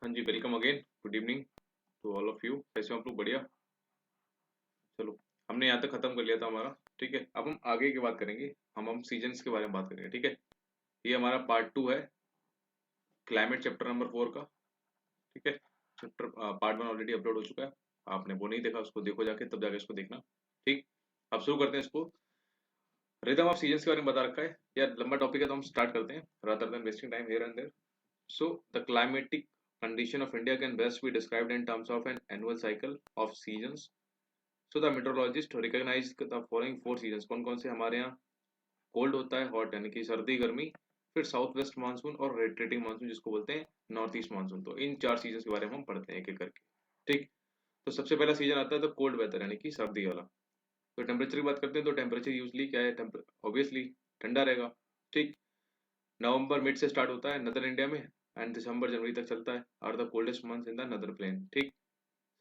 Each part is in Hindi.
हाँ जी, welcome again. Good evening to all of you. कैसे हो आप लोग? बढ़िया। चलो, हमने यहाँ तक खत्म कर लिया था हमारा। ठीक है, अब हम आगे की बात करेंगे। हम सीजन्स के बारे में बात करेंगे। ठीक है, ये हमारा पार्ट 2 है, क्लाइमेट चैप्टर नंबर 4 का। ठीक है, चैप्टर पार्ट 1 ऑलरेडी अपलोड हो चुका है। आपने वो नहीं देखा, उसको देखो जाके, तब जाके इसको देखना। ठीक, अब शुरू करते हैं इसको। रिदम ऑफ सीजन्स के बारे में बता रखा है यार, लंबा टॉपिक है तो हम स्टार्ट करते हैं rather than wasting time here and there. So, the climatic condition of India can best be described in terms of an annual cycle of seasons. So, the meteorologist recognize the following 4 seasons। कौन कौन से हमारे यहाँ? कोल्ड होता है, हॉट यानी कि सर्दी गर्मी, फिर साउथ वेस्ट मानसून और रोटेटिंग मानसून जिसको बोलते हैं नॉर्थ ईस्ट मानसून। तो इन 4 सीजन के बारे में हम पढ़ते हैं एक एक करके। ठीक, तो सबसे पहला सीजन आता है तो कोल्ड वेदर यानी कि सर्दी वाला। तो टेम्परेचर की बात करते हैं तो टेम्परेचर यूजली क्या है? ऑब्वियसली ठंडा रहेगा। ठीक, नवंबर मिड से स्टार्ट होता है नदर इंडिया में एंड दिसंबर जनवरी तक चलता है। Are the coldest months in the northern plain. ठीक,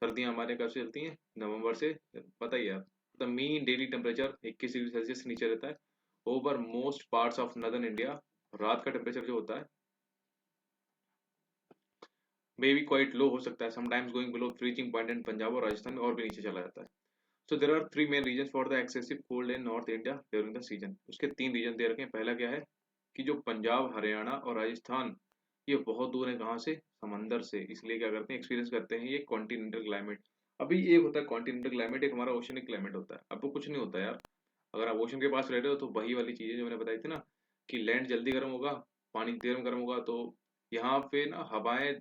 सर्दियां हमारे कब से चलती हैं? नवंबर से। पता ही है यार। The mean daily temperature 21 degree Celsius से नीचे रहता है over most parts of northern India. रात का टेम्परेचर जो होता है मे बी क्वाइट लो हो सकता है, sometimes going below freezing point and Punjab और राजस्थान में और भी नीचे चला जाता है। So there are 3 main reason for the excessive cold in north India during the season. उसके 3 रीजन दे रखे हैं। पहला क्या है कि जो पंजाब हरियाणा और राजस्थान ये बहुत दूर है कहाँ से? समंदर से। इसलिए क्या करते हैं? एक्सपीरियंस करते हैं ये कॉन्टिनेंटल क्लाइमेट। अभी एक होता है कॉन्टिनेंटल क्लाइमेट, एक हमारा ओशनिक क्लाइमेट होता है। अब वो कुछ नहीं होता यार। अगर आप ओशन के पास रह रहे हो तो वही वाली चीजें जो मैंने बताई थी ना, कि लैंड जल्दी गर्म होगा, पानी देर में गर्म होगा। तो यहाँ पे ना हवाएं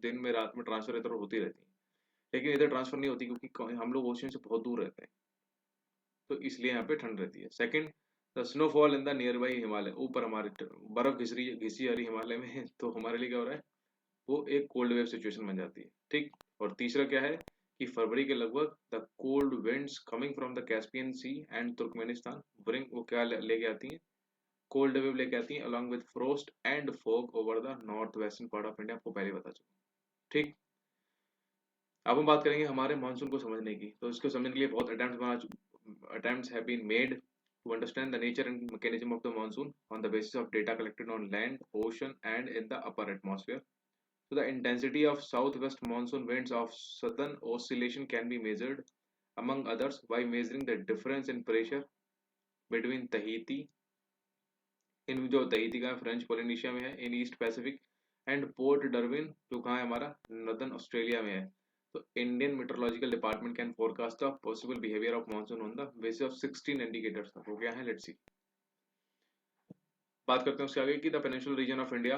दिन में रात में ट्रांसफर इधर होती रहती हैं, लेकिन इधर ट्रांसफर नहीं होती क्योंकि हम लोग ओशन से बहुत दूर रहते हैं। तो इसलिए यहाँ पे ठंड रहती है। Second, the snowfall in the near by Himalaya. ऊपर हमारे बर्फ घिसी आ रही हिमालय में तो हमारे लिए क्या हो रहा है? वो एक कोल्ड वेव सिचुएशन बन जाती है। ठीक, और तीसरा क्या है कि फरवरी के लगभग the cold winds coming from the Caspian Sea and Turkmenistan bring, वो क्या लेके आती हैं? कोल्ड वेव लेके आती हैं along with frost and fog over the north western part of India. आपको पहले बता चुका। ठीक, अब हम बात करेंगे हमारे मानसून को समझने की। तो इसको समझने के लिए बहुत attempts have been made to understand the nature and mechanism of the monsoon on the basis of data collected on land, ocean, and in the upper atmosphere. So the intensity of southwest monsoon winds of southern oscillation can be measured, among others, by measuring the difference in pressure between Tahiti, इन जो तहीती का फ्रेंच पोलिनेशिया में है, in east Pacific, and Port Darwin जो कहाँ है? हमारा नॉर्दर्न ऑस्ट्रेलिया में है। तो Indian meteorological department can forecast the possible behaviour of monsoon on the basis of 16 indicators. वो क्या है? Let's see. बात करते हैं उसके आगे कि the peninsular region of India,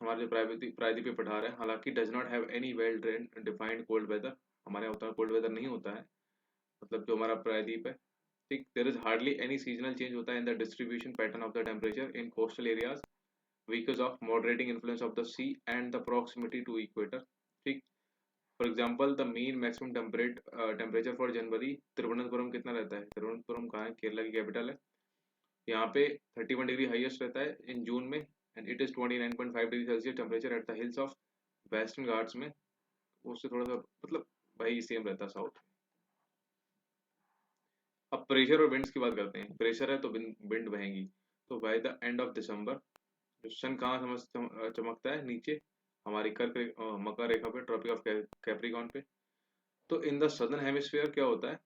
हमारे जो प्रायद्वीपीय पठार है, हालांकि does not have any well defined cold weather. हमारे यहाँ उतना कोल्ड वेदर नहीं होता है, मतलब जो हमारा प्रायद्वीप है। ठीक, there is hardly any seasonal change होता है in the distribution pattern of the temperature in coastal areas because of moderating influence of the sea and the proximity to equator. ठीक, for example the mean maximum temperature for January Thiruvananthapuram कितना रहता है? तिरुवनंतपुरम कहाँ है? केरला की कैपिटल है। यहाँ पे 31 डिग्री हाईएस्ट रहता है इन जून में and it is 29.5 degree Celsius temperature at the hills of western Ghats में। उससे थोड़ा सा मतलब भाई सेम रहता है साउथ में। अब प्रेशर और विंड्स की बात करते हैं। प्रेशर है तो विंड बहेंगी। तो by the end of December जो सन कहाँ चमकता है? नीचे हमारी मकर रेखा पे, ट्रॉपिक ऑफ कैप्रिकॉन पे। तो इन द सदर्न हेमिस्फीयर क्या होता है?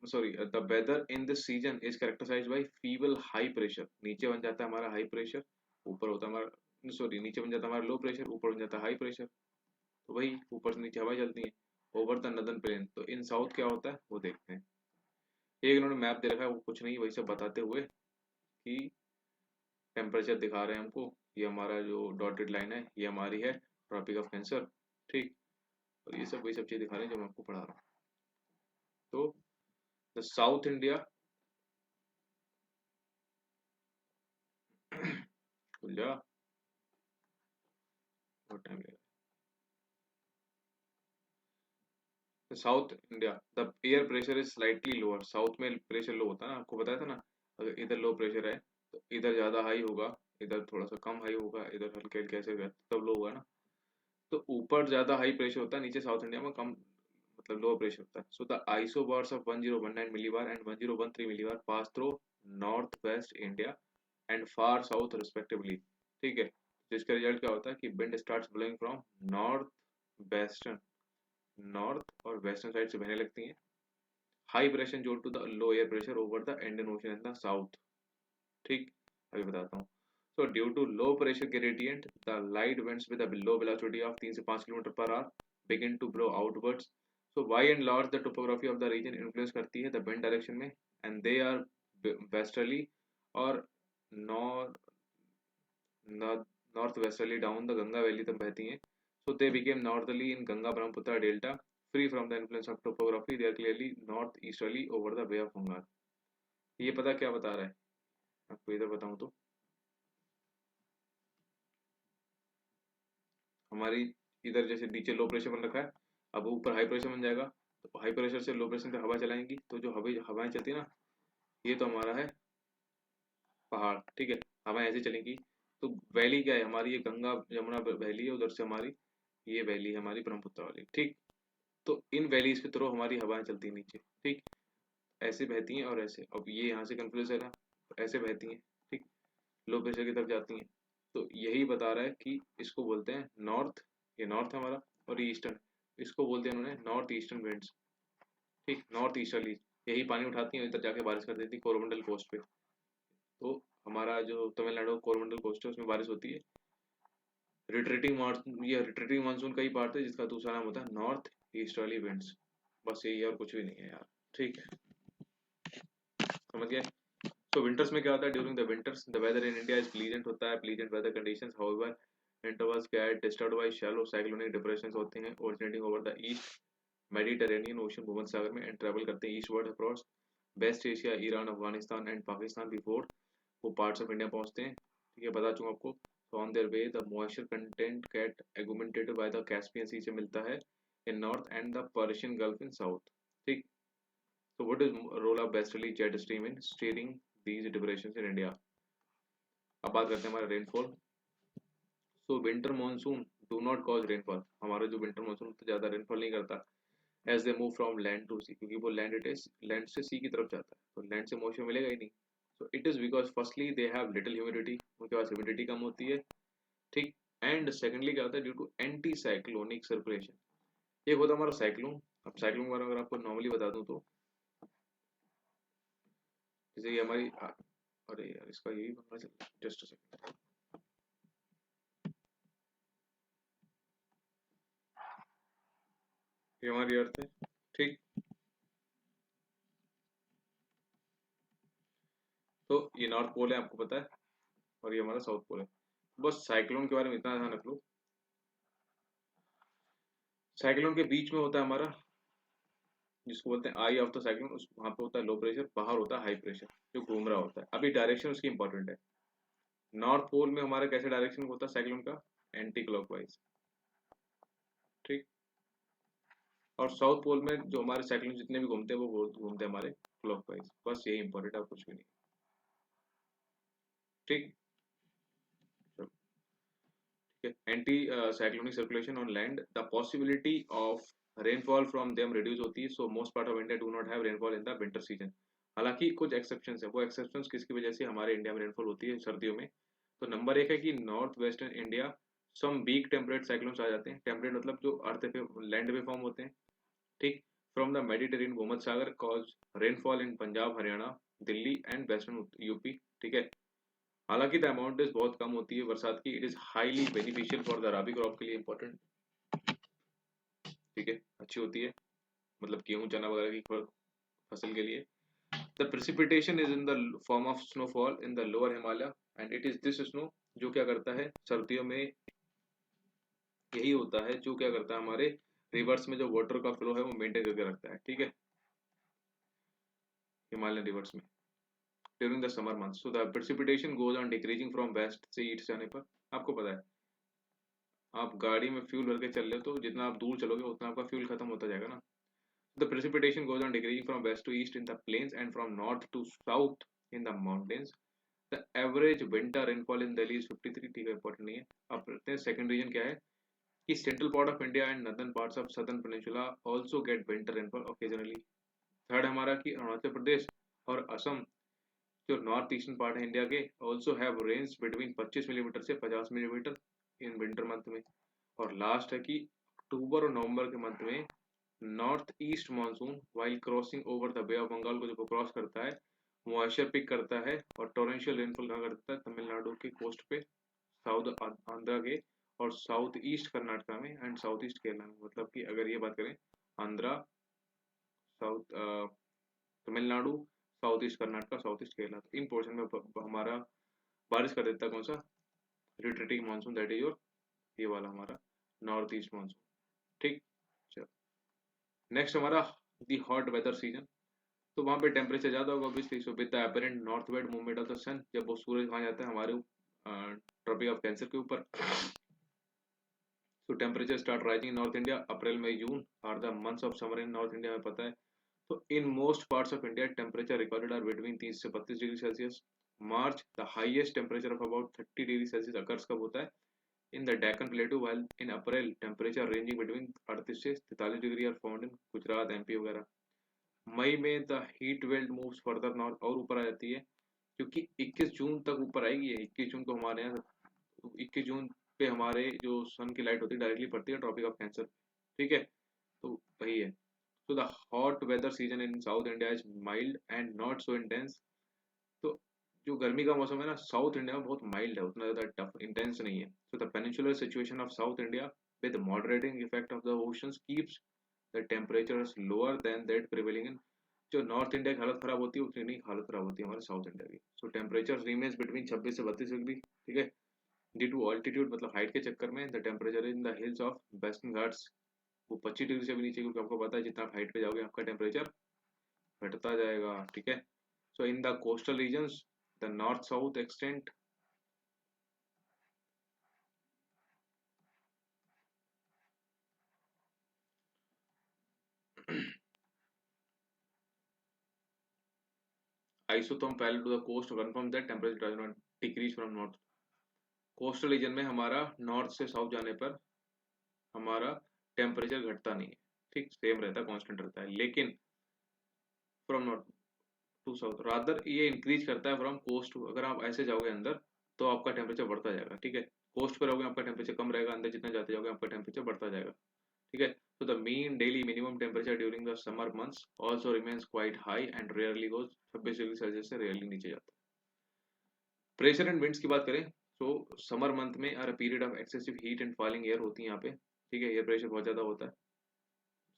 Sorry, the weather in this season is characterised by feeble high pressure. नीचे बन जाता है हमारा हाई प्रेशर, ऊपर होता है हमारा, सॉरी, नीचे बन जाता है हमारा लो प्रेशर, ऊपर बन जाता है हाई प्रेशर। तो वही ऊपर से नीचे हवाएं चलती हैं ओवर द नदर्न प्लेन। तो इन साउथ क्या होता है वो देखते हैं। एक इन्होंने मैप दे रखा है, वो कुछ नहीं वही सब बताते हुए कि टेम्परेचर दिखा रहे हैं हमको। ये हमारा जो डॉटेड लाइन है ये हमारी है ट्रॉपिक ऑफ कैंसर। ठीक, और ये सब वही सब चीज दिखा रहे हैं जो मैं आपको पढ़ा रहा हूँ। तो द साउथ इंडिया खुल जा, बहुत टाइम लगेगा। South India the air pressure is slightly lower. South में प्रेशर लो होता है ना, आपको बताया था ना। अगर इधर लो प्रेशर है तो इधर ज्यादा हाई होगा, इधर थोड़ा सा कम हाई होगा, इधर हल्के हल्के ऐसे तब लो होगा ना। तो ऊपर ज्यादा हाई प्रेशर होता है, नीचे साउथ इंडिया में कम मतलब लोअर प्रेशर होता है। So the isobars of 1019 millibar and 1013 millibar pass through north west India and far south respectively. ठीक है, जिसका रिजल्ट क्या होता है कि wind starts blowing from north western, north और वेस्टर्न साइड से बहने लगती हैं। हाई प्रेशर जो to the low air pressure over the Indian ocean in the south. ठीक, अभी बताता हूँ। So due to low pressure gradient the light winds with a low velocity of 3 से 5 kilometre per hour begin to blow outwards. So by and large the topography of the region influence करती है the wind direction में, and they are westerly और north north westerly down the Ganga valley तक बहती हैं। So they became northerly in Ganga Brahmaputra delta free from the influence of topography, they are clearly north easterly over the Bay of Bengal. ये पता क्या बता रहा है आपको, इधर बताऊं तो हमारी इधर जैसे नीचे लो प्रेशर बन रखा है, अब ऊपर हाई प्रेशर बन जाएगा, तो हाई प्रेशर से लो प्रेशर पे हवा चलाएंगी, तो जो हवाएं चलती है ना, ये तो हमारा है पहाड़, ठीक है, हवाएं ऐसे चलेंगी। तो वैली क्या है हमारी, ये गंगा यमुना वैली है, उधर से हमारी ये वैली है हमारी ब्रह्मपुत्र वाली, ठीक। तो इन वैलीज के थ्रू हमारी हवाएं चलती हैं नीचे, ठीक, ऐसे बहती हैं और ऐसे, अब ये यहाँ से कन्फ्यूज है ना, तो ऐसे बहती हैं, ठीक, लो प्रेशर की तरफ जाती हैं। तो यही बता रहा है कि इसको बोलते हैं नॉर्थ, ये नॉर्थ हमारा, और ये ईस्टर्न, इसको बोलते हैं उन्होंने नॉर्थ ईस्टर्न विंड्स, ठीक, नॉर्थ ईस्टर्ली। यही पानी उठाती हैं इधर जाके बारिश कर देती है कोरोमंडल कोस्ट पे। तो हमारा जो तमिलनाडु कोरोमंडल कोस्ट है उसमें बारिश होती है। ये रिट्रीटिंग मानसून का ही पार्ट है जिसका दूसरा नाम होता है नॉर्थ ईस्टर्ली विंड्स। बस यही है और कुछ भी नहीं है यार, ठीक है, समझ गए। सो विंटर्स में क्या होता है, during the winters the weather in India is pleasant होता है, pleasant weather conditions, however intervals get disturbed by shallow cyclonic depressions होते हैं originating over the east Mediterranean ocean, भूमध्य सागर में, एंड ट्रेवल करते हैं eastward across west Asia, Iran, Afghanistan and Pakistan before वो पार्ट्स ऑफ इंडिया पहुंचते हैं, ठीक है, बता चुका आपको। So on their way the moisture content get augmented by the Caspian Sea से मिलता है in north and the Persian Gulf in south, ठीक। So what is role of westerly jet stream in steering these depressions in India? अब बात करते हैं हमारा rainfall. So winter monsoon do not cause rainfall, हमारा जो विंटर मानसून तो ज्यादा रेनफॉल नहीं करता as they move from land to sea, क्योंकि वो लैंड से सी की तरफ जाता है, तो लैंड से मॉइस्चर मिलेगा ही नहीं। So it is because firstly they have little humidity, उनके पास ह्यूमिडिटी कम होती है, ठीक। एंड सेकेंडली क्या होता है, due to anti cyclonic circulation, एक होता है हमारा साइक्लोन। अब साइक्लोन के बारे में अगर आपको नॉर्मली बता दूं तो जैसे ये हमारी अरे यार इसका यही बनना चल रहा है, जस्ट सेकंड, ये हमारी अर्थ है, ठीक। तो ये नॉर्थ पोल है आपको पता है, और ये हमारा साउथ पोल है। बस साइक्लोन के बारे में इतना ध्यान रख लो, साइक्लोन के बीच में होता है हमारा जिसको बोलते हैं आई ऑफ द साइक्लोन, उस वहां पे होता है लो प्रेशर, बाहर होता है हाई प्रेशर जो घूम रहा होता है। अभी डायरेक्शन उसकी इंपॉर्टेंट है, नॉर्थ पोल में हमारा कैसे डायरेक्शन होता है साइक्लोन का, एंटी क्लॉकवाइज, ठीक। और साउथ पोल में जो हमारे साइक्लोन जितने भी घूमते हैं वो घूमते हैं हमारे क्लॉकवाइज, बस यही इंपॉर्टेंट है और कुछ भी नहीं, ठीक। Anti cyclonic circulation on land, the possibility of rainfall from them reduce होती है, so most part of India do not have rainfall in the winter season. हालांकि कुछ एक्सेप्शंस है, वो एक्सेप्शंस किसकी वजह से हमारे इंडिया में रेनफॉल होती है सर्दियों में। तो नंबर एक है कि north western India some weak temperate cyclones आ जाते हैं, टेम्परेट मतलब जो अर्थ पे लैंड पे फॉर्म होते हैं, ठीक, फ्रॉम द मेडिटेरियन भूमध्य सागर cause rainfall in Punjab Haryana Delhi and western UP, ठीक है। हालांकि द अमाउंट इज बहुत कम होती है बरसात की, it is highly beneficial for the rabi crop के लिए इंपॉर्टेंट, ठीक है, अच्छी होती है, मतलब गेहूं चना वगैरह की फसल के लिए। The precipitation is in the form of snowfall in the lower Himalaya and it is this snow जो क्या करता है सर्दियों में, यही होता है जो क्या करता है हमारे रिवर्स में जो वाटर का फ्लो है वो मेंटेन करके रखता है, ठीक है, हिमालयन रिवर्स में during the summer month. So the precipitation goes on decreasing from west से ईस्ट जाने पर, आपको पता है आप गाड़ी में फ्यूल भर के चल रहे हो तो जितना आप दूर चलोगे उतना आपका फ्यूल खत्म होता जाएगा ना। The precipitation goes on decreasing from west to east in the plains and from north to south in the mountains. The average winter rainfall in Delhi is 53, ठीक है, इंपॉर्टेंट नहीं है। अब देखते हैं सेकंड रीजन क्या है कि central part of India and northern parts of southern peninsula also get winter rainfall occasionally. Third हमारा कि अरुणाचल प्रदेश और असम जो नॉर्थ ईस्टर्न पार्ट है इंडिया के also have range between 25 millimetre से 50 मिलीमीटर इन विंटर मंथ में। और लास्ट है कि अक्टूबर और नवंबर के मंथ में north east monsoon while crossing over the Bay of Bengal को जब क्रॉस करता है मॉइस्चर पिक करता है और टोरेंशियल रेनफॉल कहाँ करता है, तमिलनाडु के कोस्ट पे, साउथ आंध्रा के और साउथ ईस्ट कर्नाटका में एंड साउथ ईस्ट केरला में। मतलब कि अगर ये बात करें Andhra, south Tamil Nadu, south east Karnataka, south east Kerala, तो इन पोर्शन में हमारा बारिश कर देता है कौन सा, retreating monsoon, that is your ये वाला हमारा नॉर्थ ईस्ट मानसून। ठीक, चलो नेक्स्ट हमारा दी हॉट वेदर सीजन। तो वहाँ पे टेम्परेचर ज़्यादा होगा obviously, so with the apparent northward movement of the sun, जब वो सूरज कहाँ जाता है हमारे ट्रॉपिक ऑफ कैंसर के ऊपर, so temperature start rising in north India. April May June are the months of summer in north India, में पता है। तो in most parts of India temperature recorded are between 30 से 32 degree Celsius. March the highest temperature of about 30 degree Celsius occurs कब होता है, in the Deccan plateau, while in April temperature ranging between 38 से 43 degree are found in Gujarat, MP वगैरह। मई में the heat weld moves further north, और ऊपर आ जाती है क्योंकि 21 जून तक ऊपर आएगी। 21 जून को हमारे यहाँ, 21 जून पे हमारे जो सन की लाइट होती है डायरेक्टली पड़ती है ट्रॉपिक ऑफ कैंसर, ठीक है। तो वही है। तो the hot weather season in south India is mild and not so intense. तो जो गर्मी का मौसम है ना साउथ इंडिया में बहुत माइल्ड है, उतना ज़्यादा टफ इंटेंस नहीं है। So the peninsular situation of south India with moderating effect of the oceans keeps the temperature lower than that prevailing in, जो नॉर्थ इंडिया की हालत खराब होती है उतनी नहीं हालत खराब होती है हमारे साउथ इंडिया की। सो टेम्परेचर रिमेन्स बिटवीन 26 से 32 डिग्री, ठीक है। ड्यू टू ऑल्टीट्यूड, मतलब हाइट के चक्कर में, the temperature in the hills of western Ghats वो 25 डिग्री से भी नीचे, क्योंकि आपको पता है जितना आप हाइट पे जाओगे आपका टेम्परेचर घटता जाएगा, ठीक है। So in the coastal regions the north south extent isotherm parallel to the coast confirm that temperature does not decrease from north। Coastal region में हमारा नॉर्थ से साउथ जाने पर हमारा टेम्परेचर घटता नहीं है, ठीक, सेम रहता है, कांस्टेंट रहता है। लेकिन from north to south rather ये इंक्रीज करता है फ्रॉम कोस्ट टू, अगर आप ऐसे जाओगे अंदर तो आपका टेम्परेचर बढ़ता जाएगा, ठीक है। कोस्ट पर रहोगे आपका टेम्परेचर कम रहेगा, अंदर जितना जाते जाओगे आपका टेम्परेचर बढ़ता जाएगा, ठीक है। So the mean daily minimum temperature during the summer months also remains quite high and rarely goes 26 degree Celsius से rarely नीचे जाता है। प्रेशर एंड विंड्स की बात करें तो समर मंथ में are period of excessive heat and falling air होती है यहाँ पे, ठीक है। एयर प्रेशर बहुत ज़्यादा होता है,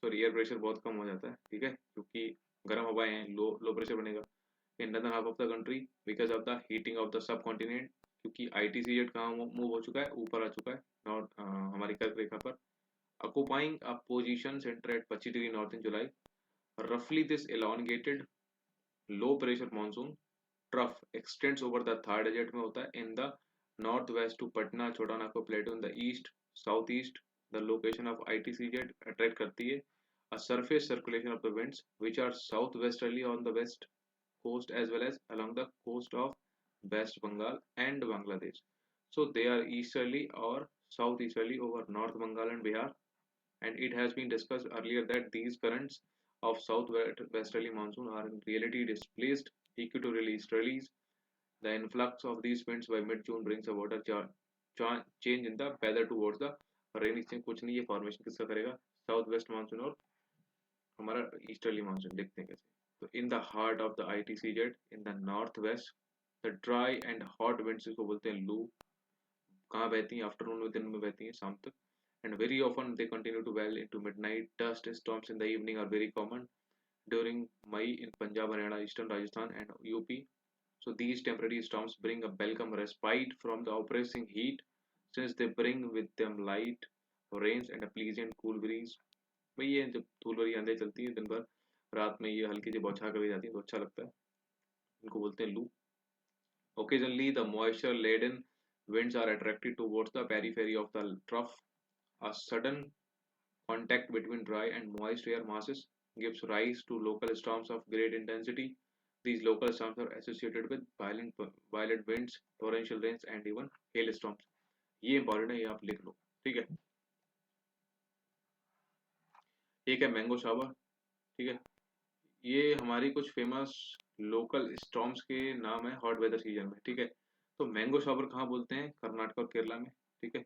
सॉरी एयर प्रेशर बहुत कम हो जाता है, ठीक है, क्योंकि गर्म हवाएं हैं, लो प्रेशर बनेगा in northern half of the country because of the heating of the subcontinent, क्योंकि ITC कहाँ मूव हो चुका है, ऊपर आ चुका है नॉर्थ हमारी कर्क रेखा पर, occupying a position center at 25 degree north in July. Roughly this elongated low pressure monsoon trough extends over the third desert में होता है in the northwest to Patna छोटा Nagpur plateau in the east southeast, the location of ITCZ attract करती है a surface circulation of the winds which are southwesterly on the west coast as well as along the coast of West Bengal and Bangladesh. So they are easterly or southeasterly over North Bengal and Bihar, and it has been discussed earlier that these currents of southwesterly monsoon are in reality displaced equatorial easterlies. The influx of these winds by mid-June brings a water change in the weather towards the rainy season। कुछ नहीं, ये फॉर्मेशन किसका करेगा, साउथ वेस्ट मानसून और हमारा ईस्टर्ली मानसून। देखते हैं कैसे। तो in the heart of the ITCZ in the north west the dry and hot winds, इसको बोलते हैं लू, कहाँ बहती हैं, आफ्टरनून में, दिन में बहती हैं, शाम तक, and very often they continue to well into midnight. Dust storms in the evening are very common during May in Punjab, Haryana, Eastern Rajasthan and UP. So these temporary storms bring a welcome respite from the oppressing heat since they bring with them light rains and a pleasant cool breeze। भाई ये जब धूल भरी आंधियां चलती हैं दिन भर, रात में ये हल्की सी बौछार करी जाती है तो अच्छा लगता है, इनको बोलते हैं लू। Occasionally the moisture laden winds are attracted towards the periphery of the trough. A sudden contact between dry and moist air masses gives rise to local storms of great intensity. These local storms are associated with violent winds, torrential rains and even hailstorms। ये इंपॉर्टेंट है, ये आप लिख लो, ठीक है। एक है मैंगो शावर, ठीक है। ये हमारी कुछ फेमस लोकल स्टॉर्म्स के नाम है हॉट वेदर सीजन में, ठीक है। तो मैंगो शॉवर कहाँ बोलते हैं? कर्नाटक और केरला में, ठीक है।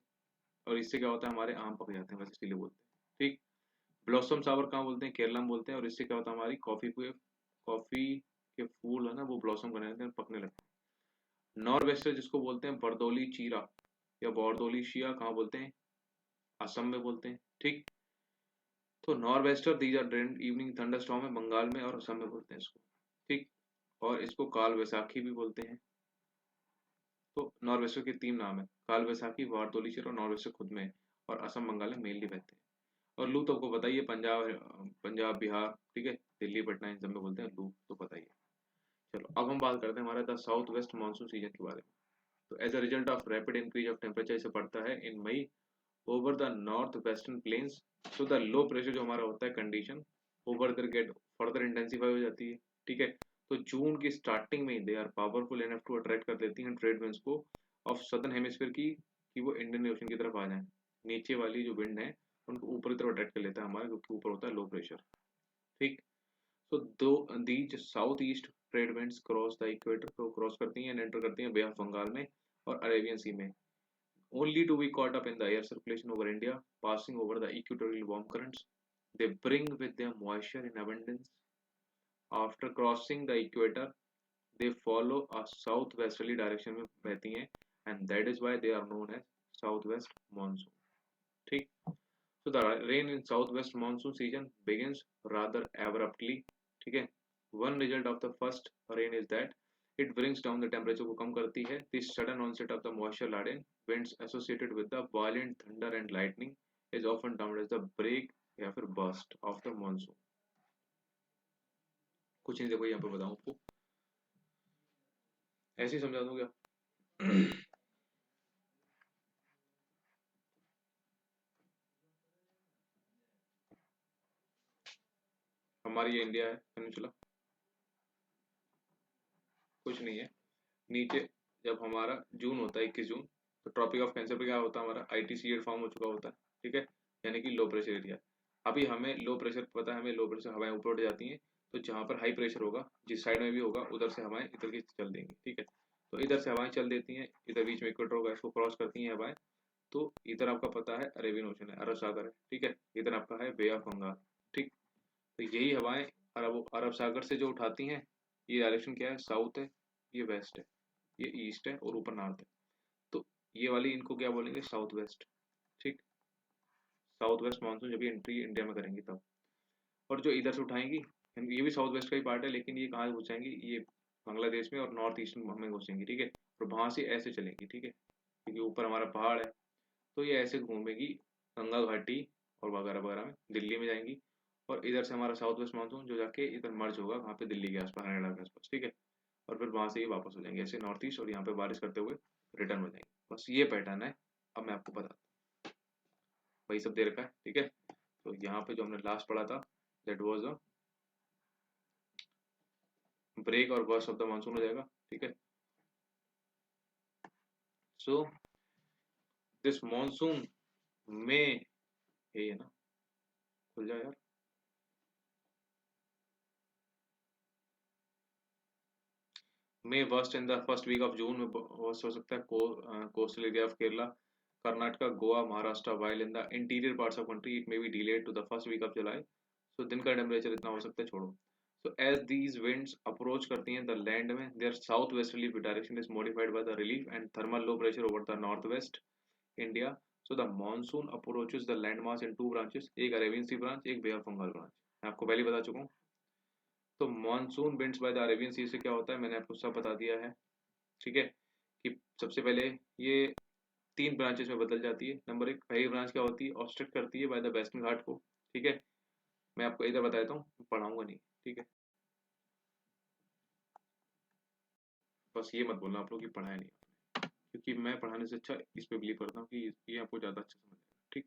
और इससे क्या होता है, हमारे आम पक जाते हैं, बस इसीलिए बोलते हैं, ठीक। ब्लॉसम सावर कहाँ बोलते हैं? केरला में बोलते हैं। और इससे क्या होता है, हमारी कॉफी के फूल है ना, वो ब्लॉसम करने लगते हैं, पकने लगते हैं। नॉर्थ वेस्टर जिसको बोलते हैं बरदौली चीरा या बॉर्दोली शिया, कहाँ बोलते हैं? असम में बोलते हैं, ठीक। तो north wester these are drain evening thunderstorm है, बंगाल में और असम में बोलते हैं इसको, ठीक। और इसको काल वैसाखी भी बोलते हैं। तो नॉर्थ वेस्टर के तीन नाम है, काल वैसाखी, बारदोली शिरा और नॉर्थ वेस्टर खुद में है। और असम बंगाल में मेनली बहते हैं। और लू तो आपको पता ही है, पंजाब बिहार, ठीक है, दिल्ली पटना, इन सब में बोलते हैं लू, तो पता ही है। चलो अब हम बात करते हैं हमारा the south west monsoon season के बारे में। तो as a result of rapid increase of temperature इसे पड़ता है in May over the north western plains. तो द लो प्रेशर जो हमारा होता है condition, over there get further intensify हो जाती है, ठीक है। तो जून की स्टार्टिंग में they are powerful enough to attract कर देती हैं ट्रेड विंड्स को ऑफ सदर्न हेमिस्फीयर की, कि वो इंडियन ओशन की तरफ आ जाए। नीचे वाली जो विंड है उनको ऊपर की तरफ अट्रैक्ट कर लेता है हमारा, क्योंकि ऊपर होता है लो प्रेशर, ठीक। सो दो these south east trade winds cross the equator को क्रॉस करती हैं एंड एंटर करती हैं बे ऑफ बंगाल में और अरेबियन सी में, only to be caught up in the air circulation over India, passing over the equatorial warm currents. They bring with them moisture in abundance. After crossing the equator, they follow a southwesterly direction में बहती हैं, and that is why they are known as southwest monsoon. ठीक. So the rain in southwest monsoon season begins rather abruptly. ठीक है. One result of the first rain is that it brings down the temperature को कम करती है. The sudden onset of the moisture laden winds associated with the violent thunder and lightning is often termed as the break या फिर burst of the monsoon. कुछ नहीं, देखो यहाँ पे बताऊँ आपको, ऐसे ही समझा दूँ क्या? हमारी ये इंडिया है पेनिनसुला, कुछ नहीं है। नीचे जब हमारा जून होता है 21 जून, तो ट्रॉपिक ऑफ कैंसर पे क्या होता है, हमारा आईटीसीएड फॉर्म हो चुका होता है, ठीक है, यानी कि लो प्रेशर एरिया। अभी हमें लो प्रेशर पता है, हमें लो प्रेशर हवाएं ऊपर उठ जाती हैं, तो जहाँ पर हाई प्रेशर होगा जिस साइड में भी होगा उधर से हवाएं इधर की चल देंगी, ठीक है। तो इधर से हवाएं चल देती हैं, इधर बीच में इक्वेटर होगा, इसको क्रॉस करती हैं हवाएं। तो इधर आपका पता है अरेबियन ओशन है, अरब सागर है, ठीक है। इधर आपका है बे ऑफ बंगाल, ठीक। तो यही हवाएं अरब सागर से जो उठाती हैं, ये डायरेक्शन क्या है, साउथ है, ये वेस्ट है, ये ईस्ट है और ऊपर नॉर्थ है। तो ये वाली इनको क्या बोलेंगे, साउथ वेस्ट, ठीक। साउथ वेस्ट मानसून जब ये एंट्री इंडिया में करेंगी तब। और जो इधर से उठाएंगी, ये भी साउथ वेस्ट का ही पार्ट है, लेकिन ये कहाँ घुसाएंगी, ये बांग्लादेश में और नॉर्थ ईस्ट में घुसेंगी, ठीक है। और वहां से ऐसे चलेंगी, ठीक है, क्योंकि ऊपर हमारा पहाड़ है। तो ये ऐसे घूमेगी गंगा घाटी और वगैरह वगैरह में, दिल्ली में जाएंगी। और इधर से हमारा साउथ वेस्ट मानसून जो जाके इधर मर्ज होगा वहाँ पे दिल्ली के आसपास, हरियाणा के आसपास, ठीक है। और फिर वहां से ही वापस हो जाएंगे ऐसे नॉर्थ ईस्ट, और यहाँ पे बारिश करते हुए रिटर्न हो जाएंगे। बस ये पैटर्न है। अब मैं आपको बताता हूँ, वही सब दे रखा है, ठीक है। तो यहाँ पे जो हमने लास्ट पढ़ा था, दैट वाज अ ब्रेक और बर्स्ट ऑफ द मानसून हो जाएगा, ठीक है। सो दिस मानसून में, यही है ना, खुल जाए यार, may burst in the first week of June में वर्स्ट हो सकता है coastal area of Kerala, Karnataka, Goa, Maharashtra, while in the interior parts of country it may be delayed to the first week of July. So दिन का टेम्परेचर इतना हो सकता है, छोड़ो। So as these winds approach करती हैं द लैंड में, their south westerly direction is modified by the relief and thermal low pressure over the north west India. So the monsoon approaches the land mass in two branches, एक अरेबियन सी ब्रांच, एक बे ऑफ बंगाल ब्रांच। मैं आपको पहले बता चुका हूँ। तो monsoon winds by the Arabian Sea से क्या होता है, मैंने आपको सब बता दिया है, ठीक है। कि सबसे पहले ये तीन ब्रांचेस में बदल जाती है। नंबर एक, पहली ब्रांच क्या होती है, ऑब्स्ट्रक्ट करती है बाय द वेस्टर्न घाट को, ठीक है। मैं आपको इधर बता देता हूँ, पढ़ाऊंगा नहीं, ठीक है। बस ये मत बोलना आप लोग कि पढ़ाया नहीं, क्योंकि मैं पढ़ाने से अच्छा इस पे बिलीव करता हूँ कि ये आपको ज्यादा अच्छा समझ आएगा, ठीक।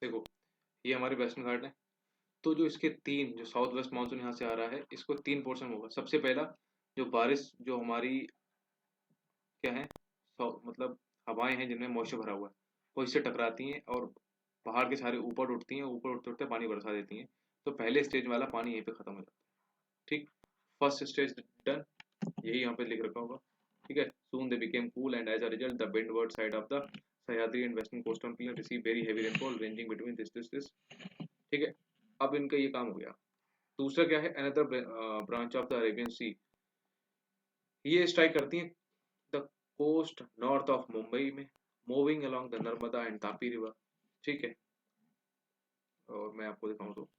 देखो, ये हमारे वेस्टर्न घाट है। तो जो इसके तीन, जो साउथ वेस्ट मानसून यहाँ से आ रहा है, इसको तीन पोर्शन होगा। सबसे पहला, जो बारिश जो हमारी क्या है, मतलब हवाएं हैं जिनमें मॉइस्चर भरा हुआ है, वो इससे टकराती हैं और पहाड़ के सारे ऊपर उठती हैं, ऊपर उठते उठते पानी बरसा देती हैं। तो पहले स्टेज वाला पानी यहीं पे खत्म हो जाता है। ठीक, फर्स्ट स्टेज डन, यही यहाँ पे लिख रखा होगा। ठीक है, soon they became cool and as a result the windward side of the Sahyadri and western coastal plain receive very heavy rainfall ranging between this। ठीक है, अब इनका ये काम हो गया। दूसरा क्या है, another branch of the Arabian Sea, ये स्ट्राइक करती हैं the coast north of Mumbai में, moving along the Narmada and Tapi river. ठीक है, और मैं आपको दिखाऊं तो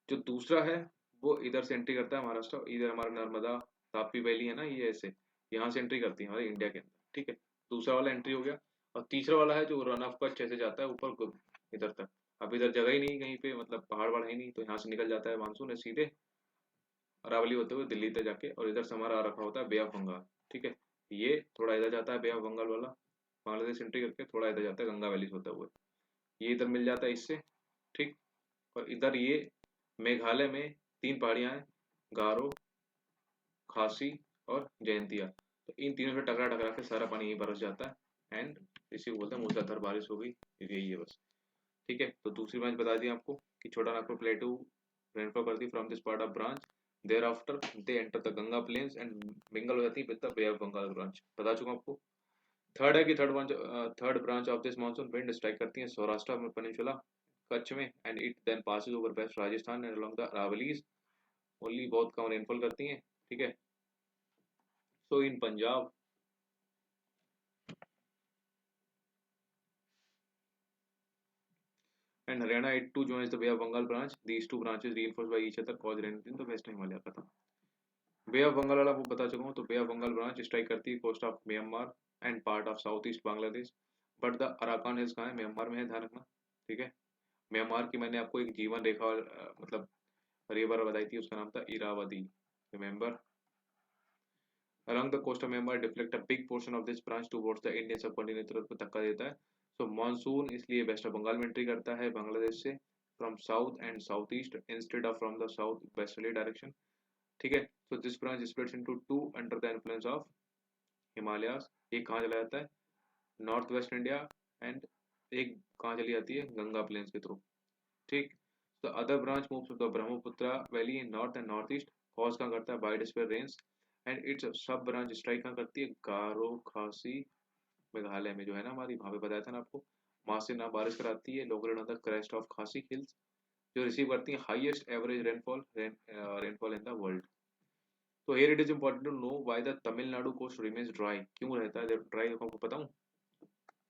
जो दूसरा है वो इधर से एंट्री करता है महाराष्ट्र, इधर हमारा नर्मदा तापी वैली है ना, ये ऐसे यहाँ से एंट्री करती है हमारे इंडिया के अंदर। ठीक है, दूसरा वाला एंट्री हो गया। और तीसरा वाला है जो रन ऑफ कच्छ ऐसे जाता है ऊपर इधर तक। अब इधर जगह ही नहीं कहीं पे, मतलब पहाड़ वहाड़ है नहीं, तो यहाँ से निकल जाता है मानसून है सीधे अरावली होते हुए दिल्ली तक जाके, और इधर से हमारा आ रखा होता है बे ऑफ बंगाल। ठीक है, ये थोड़ा इधर जाता है बे ऑफ बंगाल वाला, बांग्लादेश एंट्री करके थोड़ा इधर जाता है गंगा वैली से होता हुआ, ये इधर मिल जाता है इससे। ठीक, और इधर ये मेघालय में तीन पहाड़ियां हैं, गारो, खासी और जयंतिया। तो इन तीनों से टकरा टकरा के सारा पानी यहीं बरस जाता है एंड इसी को बोलते हैं मूसलाधार बारिश हो गई, यही है बस। ठीक है, तो दूसरी ब्रांच बता दी आपको कि छोटा नागपुर प्लेटू रेनफॉल करती from this part of branch, thereafter they enter the Ganga plains and mingle हो जाती है with the Bay of Bengal branch, बता चुका आपको। थर्ड है कि third branch of this monsoon wind strike करती है सौराष्ट्र में पेनिनसुला कच्छ में and it then passes over west Rajasthan and along the Aravallis, only बहुत कम रेनफॉल करती हैं। ठीक है, so in Punjab and Haryana it too joins the Bay of Bengal branch. These two branches reinforced by each other cause rain in the western Himalaya। खत्म, बे ऑफ बंगाल वाला वो बता चुका हूँ। तो Bay of Bengal branch strike करती है coast of Myanmar and part of south east Bangladesh, but the Arakan hills कहाँ है, म्यांमार में है, ध्यान रखना। ठीक है, म्यांमार की मैंने आपको एक जीवन रेखा मतलब रिवर बताई थी, उसका नाम था Irrawaddy, remember. along the coast of Myanmar deflect a big portion of this branch towards the Indian subcontinent को धक्का देता है। सो मानसून इसलिए वेस्ट बंगाल में एंट्री करता है बांग्लादेश से from south and south east instead of from the south westerly direction. ठीक है, so this branch splits into two under the influence of Himalayas. एक कहाँ चला जाता है, नॉर्थ वेस्ट इंडिया, एंड एक कहाँ चली जाती है, गंगा प्लेन्स के थ्रू। ठीक, the other branch moves to the Brahmaputra valley in north and north east, cause कहाँ करता है biosphere range, and its sub branch strike कहाँ करती है, गारो खासी मेघालय में जो है ना हमारी, वहां पे बताया था ना आपको, वहां से ना बारिश कराती है local the crest of Khasi hills, जो रिसीव करती है highest average rainfall in the world. तो here it is important to know why the Tamil Nadu coast remains dry, क्यों रहता है ड्राई, आपको बताऊं,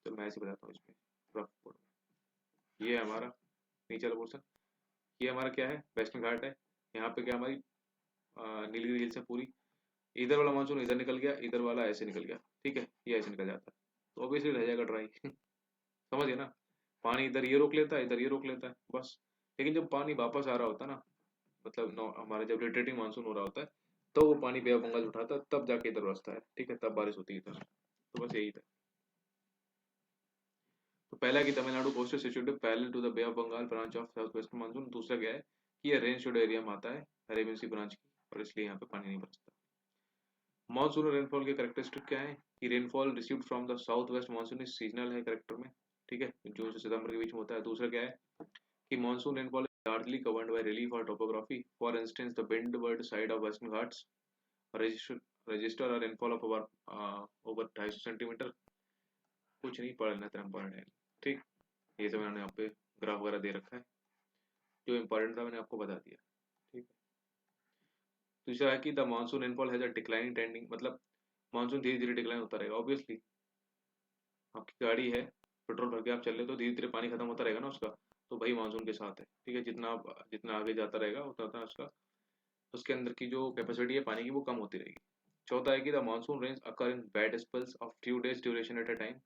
तो मैं ऐसे बताता हूँ इसमें रफ बोर्ड में। ये है हमारा नीचे वाला पोर्शन, ये हमारा क्या है, वेस्टर्न घाट है। यहाँ पे क्या हमारी नीलगिरी हिल्स है पूरी, इधर वाला मानसून इधर निकल गया, इधर वाला ऐसे निकल गया। ठीक है, ये ऐसे निकल जाता है, तो ऑब्वियसली रह जाएगा ड्राई समझ गए ना, पानी इधर ये रोक लेता है, इधर ये रोक लेता है बस। लेकिन जब पानी वापस आ रहा होता है ना, मतलब हमारा जब रिट्रेटिंग मानसून हो रहा होता है, तो वो पानी बे ऑफ बंगाल उठाता है, तब जाके इधर बसता है। ठीक है, तब बारिश होती है इधर, तो बस यही था। तो पहला कि Tamil Nadu coast situated parallel to the Bay of Bengal branch of south west monsoon. दूसरा क्या है कि ये रेन शेड एरिया में आता है अरेबियन सी ब्रांच की, और इसलिए यहाँ पे पानी नहीं बरसता। मानसून रेनफॉल के करेक्टरिस्टिक क्या है कि rainfall received from the south west monsoon is seasonal है करेक्टर में। ठीक है, जून से सितंबर के बीच में होता है। दूसरा क्या है कि monsoon rainfall is largely covered by relief or topography. For instance, the windward side of Western Ghats register a rainfall of over 250 centimetre. कुछ नहीं पढ़ना इतना इम्पोर्टेंट है। ठीक, ये सब मैंने यहाँ पे ग्राफ वगैरह दे रखा है, जो इम्पोर्टेंट था मैंने आपको बता दिया। ठीक, दूसरा है कि the monsoon rainfall has a declining trending, मतलब मानसून धीरे धीरे डिक्लाइन होता रहेगा। ऑब्वियसली आपकी गाड़ी है, पेट्रोल भर के आप चल रहे तो धीरे धीरे पानी खत्म होता रहेगा ना उसका, तो भाई मानसून के साथ है। ठीक है, जितना आगे जाता रहेगा उतना उतना उसका उसके अंदर की जो कैपेसिटी है पानी की वो कम होती रहेगी। चौथा है कि the monsoon range occur in bad spells of few days duration at a time.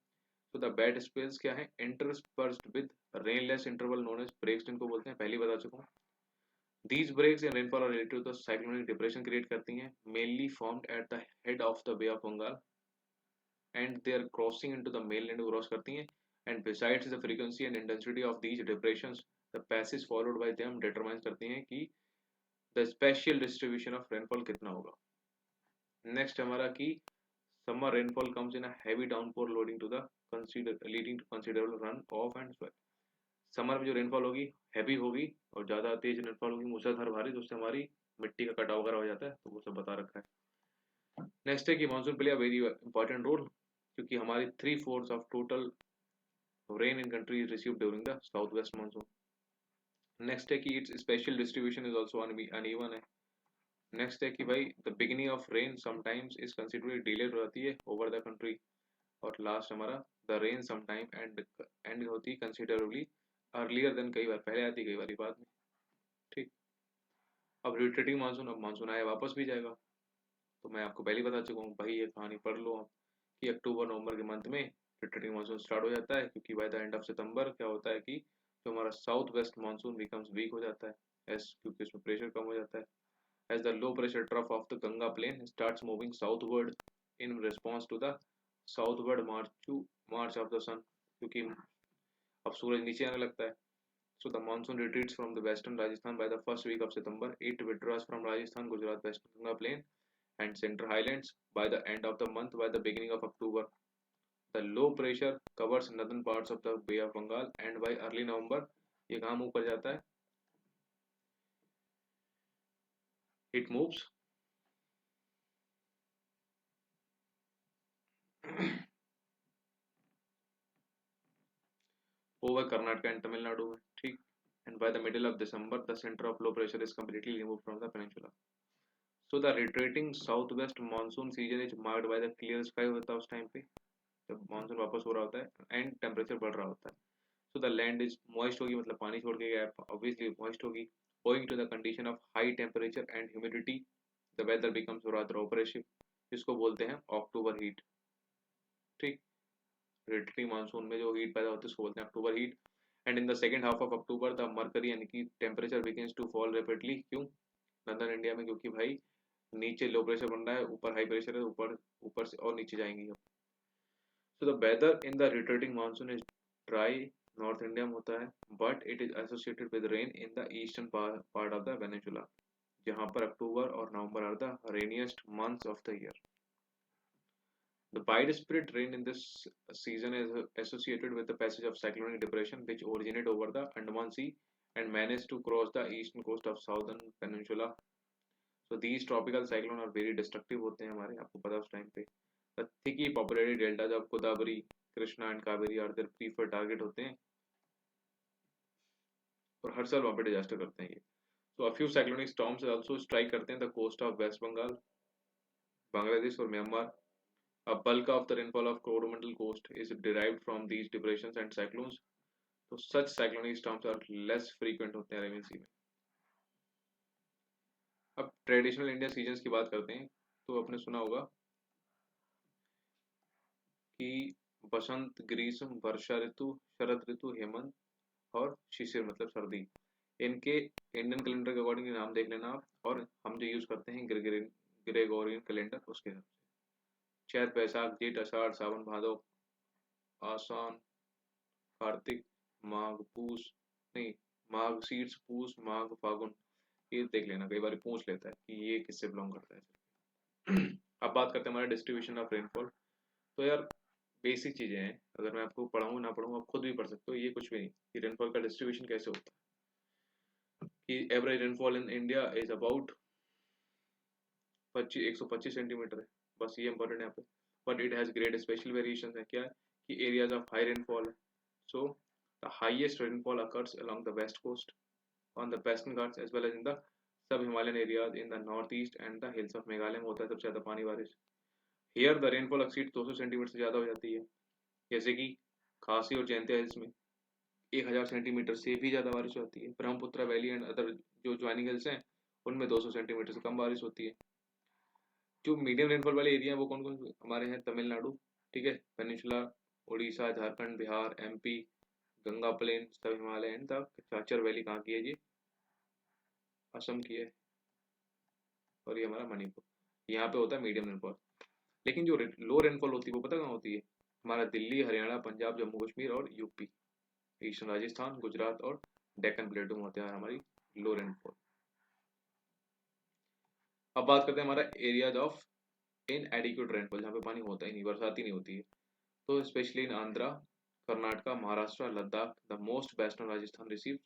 तो द बैड स्पेल्स क्या है, interspersed with rainless interval known as breaks, इनको बोलते हैं, पहले ही बता चुका हूँ। These breaks in rainfall are related to the cyclonic depression create करती हैं, mainly formed at the head of the Bay of Bengal and they are crossing into the mainland को क्रॉस करती हैं। And besides the frequency and intensity of these depressions, the passage followed by them determine करती हैं कि the spatial distribution of rainfall कितना होगा। नेक्स्ट हमारा कि summer rainfall comes in a heavy downpour loading to the leading to considerable run off and swell. Summer में जो रेनफॉल होगी हैवी होगी और ज़्यादा तेज रेनफॉल होगी मूसलाधार भारी, तो उससे हमारी मिट्टी का कटाव वगैरह हो जाता है, तो वो सब बता रखा है। नेक्स्ट है कि monsoon play a very important role, क्योंकि हमारी 3/4 of total rain in country is received during the south west monsoon. Next है कि its special distribution is also uneven है। नेक्स्ट है कि भाई the beginning of rain sometimes is considerably delayed हो जाती है ओवर द कंट्री। और लास्ट हमारा द रेन समटाइम एंड होती है कंसिडरेबली अर्लियर देन, कई बार पहले आती है कई बार बाद में। ठीक, अब रिट्रीटिंग मानसून, अब मानसून आया वापस भी जाएगा, तो मैं आपको पहले ही बता चुका हूँ भाई, ये कहानी पढ़ लो आप कि अक्टूबर नवंबर के मंथ में रिट्रीटिंग मानसून स्टार्ट हो जाता है, क्योंकि बाय द एंड ऑफ सितंबर क्या होता है कि जो हमारा south west monsoon becomes week हो जाता है, एस क्योंकि उसमें प्रेशर कम हो जाता है, as the low pressure trough of the Ganga plain starts moving southward in response to the southward march of the sun, क्योंकि अब सूरज नीचे आने लगता है। So the monsoon retreats from the western Rajasthan by the first week of September. It withdraws from Rajasthan, Gujarat, Western Ganga plain and central highlands by the end of the month. By the beginning of October, the low pressure covers northern parts of the Bay of Bengal and by early November ये कहाँ मूव कर जाता है? It moves over Karnataka and Tamil Nadu में, ठीक, and by the middle of December the center of low pressure is completely removed from the peninsula. So the retreating southwest monsoon season is marked by the clear sky होता है उस टाइम पे जब मानसून वापस हो रहा होता है एंड टेम्परेचर बढ़ रहा होता है। So the land is moist होगी, मतलब पानी छोड़ के गया ऑब्वियसली मॉइस्ट होगी, owing to the condition of high temperature and humidity the weather becomes rather oppressive, जिसको बोलते हैं अक्टूबर हीट। ठीक, retreating मानसून में जो हीट पैदा होती है उसको बोलते हैं October heat. And in the second half of October the mercury यानी कि temperature begins to fall rapidly. क्यों? नॉर्दर्न इंडिया में, क्योंकि भाई नीचे लो प्रेशर बन रहा है, ऊपर हाई प्रेशर है, ऊपर ऊपर से और नीचे जाएंगी अब। So the weather in the returning monsoon is dry, north India में होता है, but it is associated with rain in the eastern part of the peninsula, जहां पर अक्टूबर और November are the rainiest months of the year. The widespread rain in this season is associated with the passage of cyclonic depression which originate over the Andaman Sea and manage to cross the eastern coast of southern peninsula. So these tropical cyclone are very destructive होते हैं हमारे, आपको पता है उस टाइम पे। The thickly populated deltas of Godavari, Krishna and Kaveri are their preferred target होते हैं और हर साल वहाँ पे डिजास्टर करते हैं ये। So a few cyclonic storms also strike करते हैं the coast of West Bengal, Bangladesh और Myanmar. A bulk of the rainfall of Coromandel coast is derived from these depressions and cyclones. तो such cyclonic storms are less frequent होते हैं अरेबियन सी में। अब ट्रेडिशनल इंडिया सीजन्स की बात करते हैं, तो आपने सुना होगा कि बसंत, ग्रीष्म, वर्षा ऋतु, शरद ऋतु, हेमंत और शिशिर मतलब सर्दी। इनके इंडियन कैलेंडर के अकॉर्डिंग नाम देख लेना आप, और हम जो यूज करते हैं ग्रेगोरियन कैलेंडर उसके हिसाब से। चैत, बैसाख, जेठ, आषाढ़, सावन, भादो, आसान, कार्तिक, माघ, पूस, नहीं, माघ शीर्ष, पूस, माघ, फागुन, ये देख लेना, कई बार पूछ लेता है कि ये किससे बिलोंग करता है। अब बात करते हैं हमारे डिस्ट्रीब्यूशन ऑफ रेनफॉल। तो यार बेसिक चीजें हैं, अगर मैं आपको पढ़ाऊँ ना पढ़ाऊँ आप खुद भी पढ़ सकते हो, ये कुछ भी नहीं कि रेनफॉल का डिस्ट्रीब्यूशन कैसे होता है। कि average rainfall in India is about 125 centimetre है, बस ये इंपॉर्टेंट है यहाँ पे। But it has great special variation है, क्या है कि एरियाज ऑफ हाई रेनफॉल है। So the highest rainfall occurs along the west coast on the western Ghats as well as in the सब Himalayan areas in the north east and the hills of Meghalaya में होता है सबसे ज्यादा पानी बारिश। Here the rainfall exceed 200 centimetre से ज्यादा हो जाती है, जैसे कि खासी और जयंतिया हिल्स में 1000 सेंटीमीटर से भी ज्यादा बारिश होती है। ब्रह्मपुत्र वैली एंड अदर जो ज्वाइनिंग हिल्स हैं उनमें 200 सेंटीमीटर से कम बारिश होती है। जो मीडियम रेनफॉल वाले एरिया है वो कौन कौन हमारे हैं? तमिलनाडु, ठीक है, peninsula, Orissa, Jharkhand, Bihar, MP, Ganga plain, sub Himalaya and the Cachar valley कहाँ की है जी? असम की है, और ये हमारा मणिपुर, यहाँ पे होता है मीडियम रेनफॉल। लेकिन जो लो रेनफॉल होती है वो पता कहाँ होती है? हमारा दिल्ली, हरियाणा, पंजाब, जम्मू कश्मीर और यूपी, ईस्टर्न राजस्थान, गुजरात और डेक्कन प्लेटू में होते हैं हमारी लो रेनफॉल। अब बात करते हैं हमारा areas of in adequate rainfall, जहाँ पे पानी होता ही नहीं, बरसात ही नहीं होती है। तो specially in Andhra, Karnataka, Maharashtra, Ladakh, the most western Rajasthan receive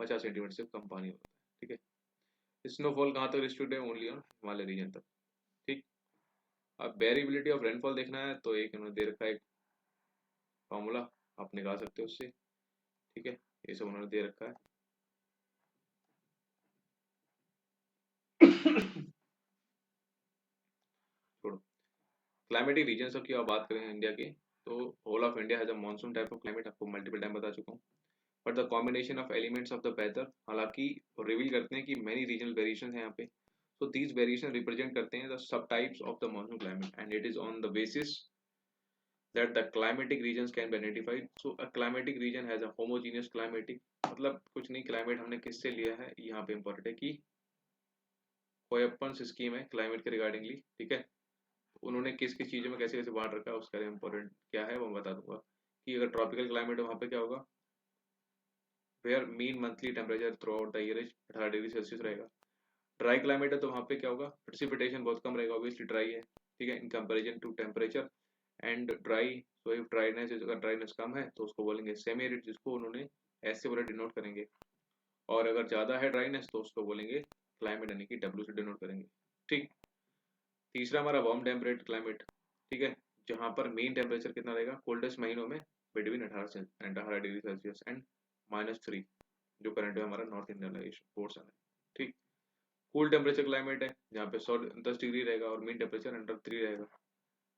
50 centimetre से कम पानी होता है। ठीक है, स्नोफॉल कहाँ तक रिस्ट्रिक्टेड है? ओनली ऑन हिमालय रीजन तक। ठीक, अब वेरिएबिलिटी ऑफ रेनफॉल देखना है तो एक उन्होंने दे रखा है फॉर्मूला, आप निकाल सकते हो उससे। ठीक है, ये सब उन्होंने दे रखा है। छोड़ो, क्लाइमेटिक रीजन की आप बात करें इंडिया की, तो whole of India has a monsoon type of climate, आपको मल्टीपल टाइम बता चुका हूँ। But the combination of elements of the weather, हालांकि रिवील करते हैं कि मैनी रीजनल वेरिएशन है यहाँ पे। So these variation represent करते हैं the subtypes of the monsoon climate and it is on the basis that the climatic regions can be identified. So a climatic region has a homogeneous climatic, मतलब कुछ नहीं, क्लाइमेट हमने किससे लिया है यहाँ पे इम्पोर्टेंट है कि कोयपन्स स्कीम है क्लाइमेट के रिगार्डिंगली। ठीक है, उन्होंने किस किस चीज़ों में कैसे कैसे बांट रखा है उसका इम्पोर्टेंट क्या है वो बता दूंगा। कि अगर ट्रॉपिकल क्लाइमेट है वहाँ पे क्या होगा, where mean monthly temperature throughout the year 18 degree Celsius रहेगा। ड्राई क्लाइमेट है तो वहाँ पे क्या होगा, प्रेसिपिटेशन बहुत कम रहेगा, ऑब्वियसली ड्राई है। ठीक है, in comparison to temperature and dry. So if dryness, अगर ड्राइनेस कम है तो उसको बोलेंगे सेमी एरिड, जिसको उन्होंने एस से बोला डिनोट करेंगे। और अगर ज़्यादा है ड्राइनेस तो उसको बोलेंगे क्लाइमेट, यानी कि डब्ल्यू से डिनोट करेंगे। ठीक, तीसरा हमारा वार्म टेम्परेट क्लाइमेट। ठीक है, जहाँ पर मेन टेम्परेचर कितना रहेगा कोल्डेस्ट महीनों में बिटवीन 18 डिग्री सेल्सियस एंड -3, जो करंट है हमारा नॉर्थ इंडियन पोर्सन है। ठीक, कूल टेम्परेचर क्लाइमेट है जहाँ पे 10 डिग्री रहेगा और मीन टेम्परेचर अंडर 3 रहेगा।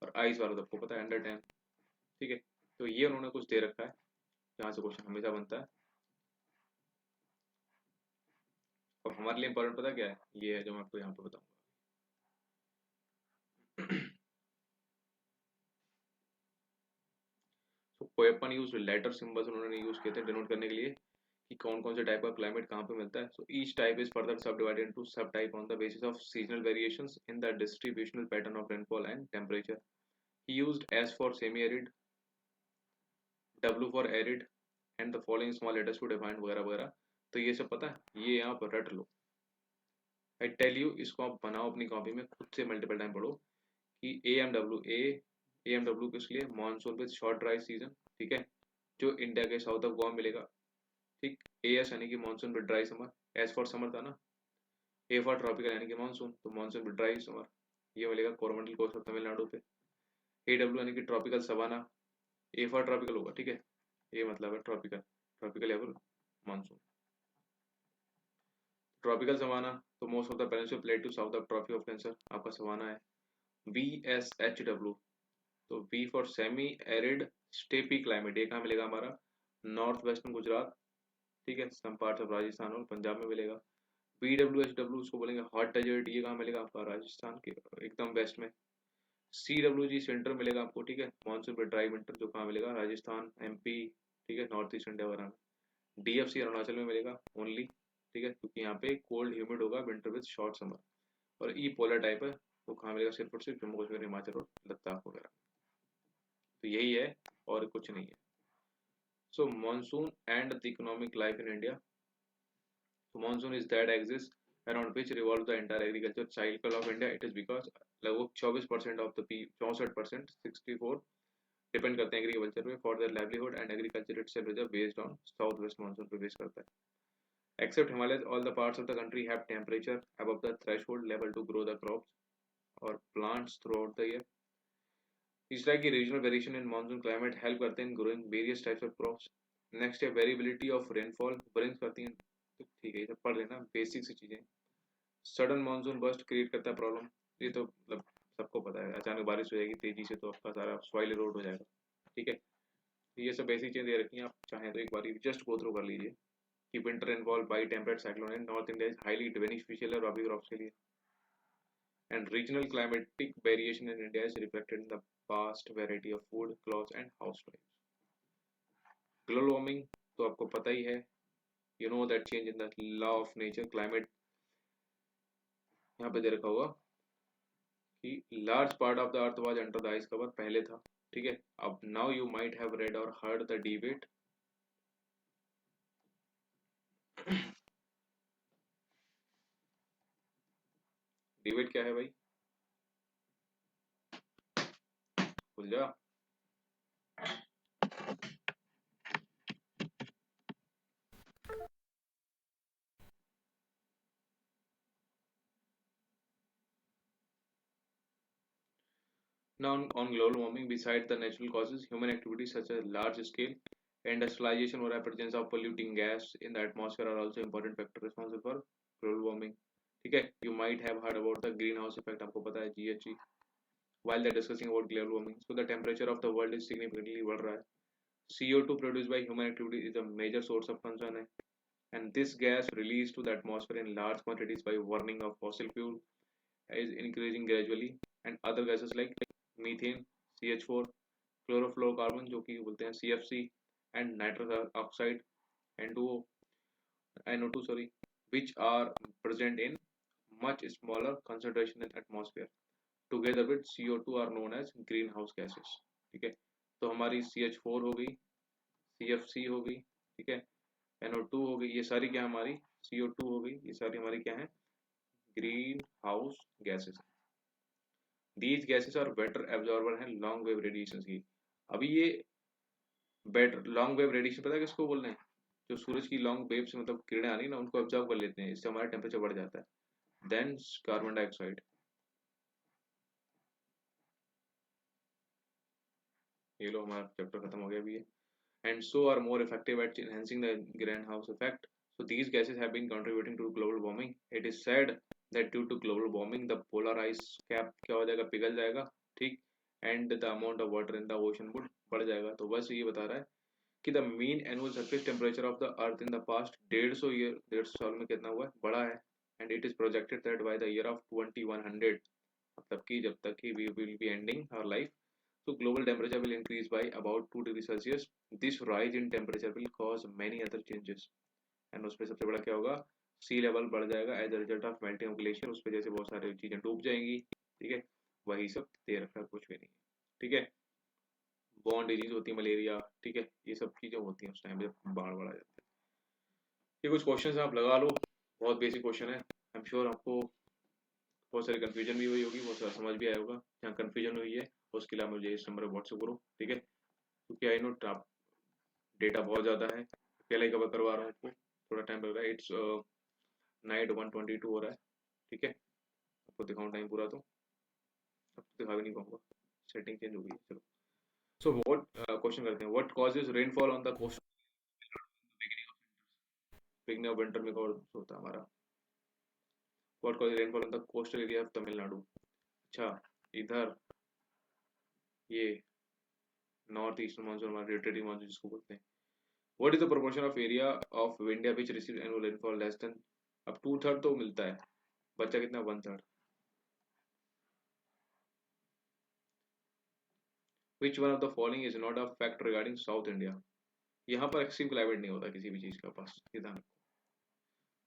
और आइस वाला तो आपको पता है अंडर 10। ठीक है, तो ये उन्होंने कुछ दे रखा है जहाँ से क्वेश्चन हमेशा बनता है। और हमारे लिए इंपॉर्टेंट पता क्या है, ये है जो मैं आपको यहाँ पे बताऊंगा। तो कोयपन यूज लेटर सिंबल्स उन्होंने यूज किए थे डिनोट करने के लिए कि कौन कौन से टाइप का क्लाइमेट कहाँ पे मिलता है। So each type is further subdivided into subtype on the basis of seasonal variations in the distributional pattern of rainfall and temperature. He used S for semi arid, W for arid and the following small letters to define वगैरह वगैरह। तो ये सब पता है, ये यहाँ पर रट लो। आई टेल यू, इसको आप बनाओ अपनी कॉपी में खुद से मल्टीपल टाइम पढ़ो कि ए एम डब्ल्यू किस लिए, monsoon with short dry season. ठीक है, जो इंडिया के साउथ ऑफ गोवा मिलेगा। ठीक, ए एस यानी कि monsoon with dry summer, S for summer था ना, ए फॉर ट्रॉपिकल यानी कि मानसून, तो मानसून विद ड्राई समर ये मिलेगा कोरोमंडल कोस्ट ऑफ तमिलनाडु पे। ए डब्ल्यू यानी कि tropical savanna, A for tropical होगा। ठीक है, ये मतलब है ट्रॉपिकल, ट्रॉपिकल या फिर मानसून। ट्रॉपिकल सवाना, तो most of the peninsula plateau south of Tropic of Cancer आपका सवाना है। वी एस एच डब्ल्यू, तो V for semi arid steppe climate, ये कहाँ मिलेगा हमारा, नॉर्थ वेस्टर्न गुजरात। ठीक है, सम पार्ट्स ऑफ राजस्थान और पंजाब में मिलेगा। पी डब्ल्यू एच डब्ल्यू उसको बोलेंगे हॉट डेजर्ट, ये कहाँ मिलेगा आपका, राजस्थान के एकदम वेस्ट में। सी डब्ल्यू जी सेंटर मिलेगा आपको। ठीक है, मानसून पे ड्राई विंटर जो कहाँ मिलेगा, राजस्थान, एमपी। ठीक है, नॉर्थ ईस्ट इंडिया वगैरह में। डी एफ सी अरुणाचल में मिलेगा ओनली। ठीक है, क्योंकि यहाँ पे कोल्ड ह्यूमिड होगा, विंटर विद शॉर्ट समर। और ई पोलर टाइप है, वो कहाँ मिलेगा, सिर्फ और सिर्फ जम्मू कश्मीर, हिमाचल और लद्दाख वगैरह। तो यही है और कुछ नहीं है। So monsoon and the economic life in India. So monsoon is that axis around which revolves the entire agriculture cycle of India. It is because लगभग 24% of the 64% 64 डिपेंड करते हैं एग्रीकल्चर पे for their livelihood and agriculture itself is based on south west monsoon पे बेस करता है। Except Himalaya all the parts of the country have temperature above the threshold level to grow the crops और plants throughout the year. इस तरह की regional variation in monsoon climate help करते हैं in growing various types of crops. Next है वेरिएबिलिटी ऑफ रेनफॉल ब्रिंग्स करती हैं। तो ठीक है, ये सब पढ़ लेना, बेसिक सी चीजें। सडन मानसून बर्स्ट क्रिएट करता है प्रॉब्लम, ये तो मतलब सबको पता है, अचानक बारिश हो जाएगी तेजी से तो आपका सारा सॉइल इरोड हो जाएगा। ठीक है, तो ये सब बेसिक चीजें दे रखी हैं, आप चाहें तो एक बार जस्ट गो थ्रू कर लीजिए कि winter involve by temperate cyclone in north India is highly beneficial है रबी क्रॉप्स के लिए। And regional climatic variation in India is reflected in the vast variety of food clothes and house types. Global warming तो आपको पता ही है, you know that change in the law of nature climate, यहाँ पे दे रखा होगा कि large part of the earth was under the ice cover, पहले था। ठीक है, अब now you might have read और हर्ड द डिबेट। डिबेट क्या है भाई, भूल जा। Now, on global warming, besides the natural causes, human activities such as large-scale industrialization or presence of polluting gas in the atmosphere are also important factors responsible for global warming. ठीक है, you might have heard about the greenhouse effect, आपको पता है GHG. While they're discussing about global warming, so the temperature of the world is significantly बढ़ रहा है. CO2 produced by human activity is a major source of concern है, and this gas released to the atmosphere in large quantities by burning of fossil fuel is increasing gradually, and other gases like methane, CH4, chlorofluorocarbon जो कि बोलते हैं CFC, and nitrous oxide N2O, NO2 sorry, which are present in much smaller concentration in atmosphere. Together with CO2 are known as greenhouse gases. ठीक है, तो हमारी CH4 हो गई, CFC हो गई, ठीक है, NO2 हो गई, ये सारी क्या हमारी CO2 हो गई, ये सारी हमारी क्या है, green house gases. These gases are better absorber हैं लॉन्ग वेव रेडिएशन की. अभी ये बेटर लॉन्ग वेव रेडिएशन पता है किसको बोल रहे हैं, जो सूरज की लॉन्ग वेव से मतलब किरणें आ रही ना उनको एब्जॉर्ब कर लेते हैं, इससे हमारा टेम्परेचर बढ़ जाता है. देन कार्बन डाइऑक्साइड, ये लो हमारा चैप्टर खत्म हो गया अभी ये. And so are more effective at enhancing the greenhouse effect. So these gases have been contributing to global warming. It is said that due to global warming, the polar ice cap क्या हो जाएगा, पिघल जाएगा, ठीक, and the amount of water in the ocean would बढ़ जाएगा. तो बस ये बता रहा है कि the mean annual surface temperature of the earth in the past 150 साल में कितना हुआ है, बढ़ा है, and it is projected that by the year of 2100, मतलब कि जब तक कि we will be ending our life, so global temperature will increase by about 2 degrees Celsius. This rise in temperature will cause many other changes. And उसपे सबसे बड़ा क्या होगा, सी लेवल बढ़ जाएगा as a result of melting of glacier, उस वजह से बहुत सारी चीजें डूब जाएंगी. ठीक है, वही सब दे रखा है, कुछ भी नहीं. ठीक है, बॉन्ड डिजीज होती है, मलेरिया, ठीक है, ये सब चीजें होती हैं उस टाइम पे जब बाढ़ बढ़ा जाता है. ये कुछ क्वेश्चन आप लगा लो, बहुत बेसिक क्वेश्चन है. आई एम श्योर आपको बहुत सारी कंफ्यूजन भी हुई होगी, बहुत सारा समझ भी आया होगा. जहाँ कंफ्यूजन हुई है उसके लिए आप मुझे इस नंबर पर व्हाट्सएप करो. ठीक है, क्योंकि आई नो आप डेटा बहुत ज़्यादा है, अकेला ही कवर करवा रहा हूँ आपको, थोड़ा टाइम लग रहा है. इट्स नाइट 1:22 हो रहा है. ठीक है, आपको दिखाऊँ टाइम पूरा तो अब तो दिखा भी नहीं पाऊंगा, सेटिंग चेंज हो गई है. चलो, सो व्हाट क्वेश्चन करते हैं, what causes rainfall on the coast beginning of winter में कौन होता है हमारा, what causes rainfall on the coastal area of Tamil Nadu. अच्छा, इधर ये नॉर्थ ईस्ट मानसून, हमारा रोटेटिंग मानसून जिसको बोलते हैं. What is the proportion of area of India which receive annual rainfall less than, अब 2/3 तो मिलता है, बच्चा कितना, 1/3. Which one of the following is not a fact regarding south India. यहाँ पर एक्सट्रीम क्लाइमेट नहीं होता किसी भी चीज का पास, ये ध्यान रखो.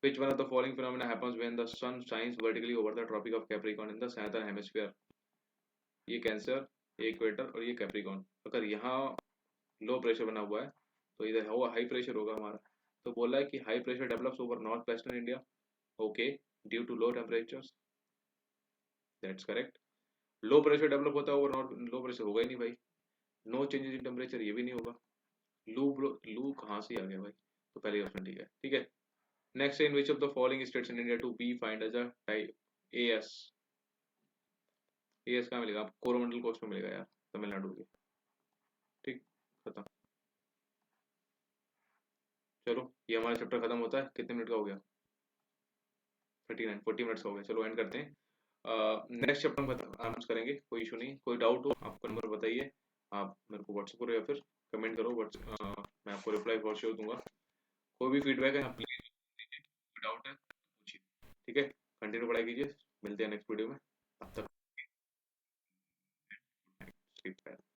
Which one of the following phenomena happens when the sun shines vertically over the Tropic of Capricorn in the southern hemisphere. ये कैंसर, ये इक्वेटर और ये कैप्रिकॉर्न. अगर यहाँ लो प्रेशर बना हुआ है तो इधर होगा हाई प्रेशर होगा हमारा. तो बोला है कि high pressure develops over north western India. Okay, due to low temperatures, that's correct. Low pressure develop होता है ओवर नॉर्थ, लो प्रेशर होगा ही नहीं भाई. नो चेंजेस इन टेम्परेचर, ये भी नहीं होगा. लू लू कहाँ से आ गया भाई, तो पहले ऑप्शन ठीक है. ठीक है, next, in which of the following states in India to be find as a type AS. AS कहाँ मिलेगा, आपको कोरोमंडल कोस्ट में मिलेगा यार, तमिलनाडु के. ठीक, खत्म. चलो, ये हमारा चैप्टर खत्म होता है. कितने मिनट का हो गया, 39, 40 मिनट्स हो गए. चलो एंड करते हैं. नेक्स्ट चैप्टर हम आराम से करेंगे, कोई इशू नहीं. कोई डाउट हो आपको नंबर बताइए, आप मेरे को व्हाट्सएप करो या फिर कमेंट करो. मैं आपको रिप्लाई फॉर श्योर दूंगा. कोई भी फीडबैक है आप प्लीज, डाउट है पूछिए. ठीक है, कंटिन्यू पढ़ाई कीजिए. मिलते हैं नेक्स्ट वीडियो में. अब तक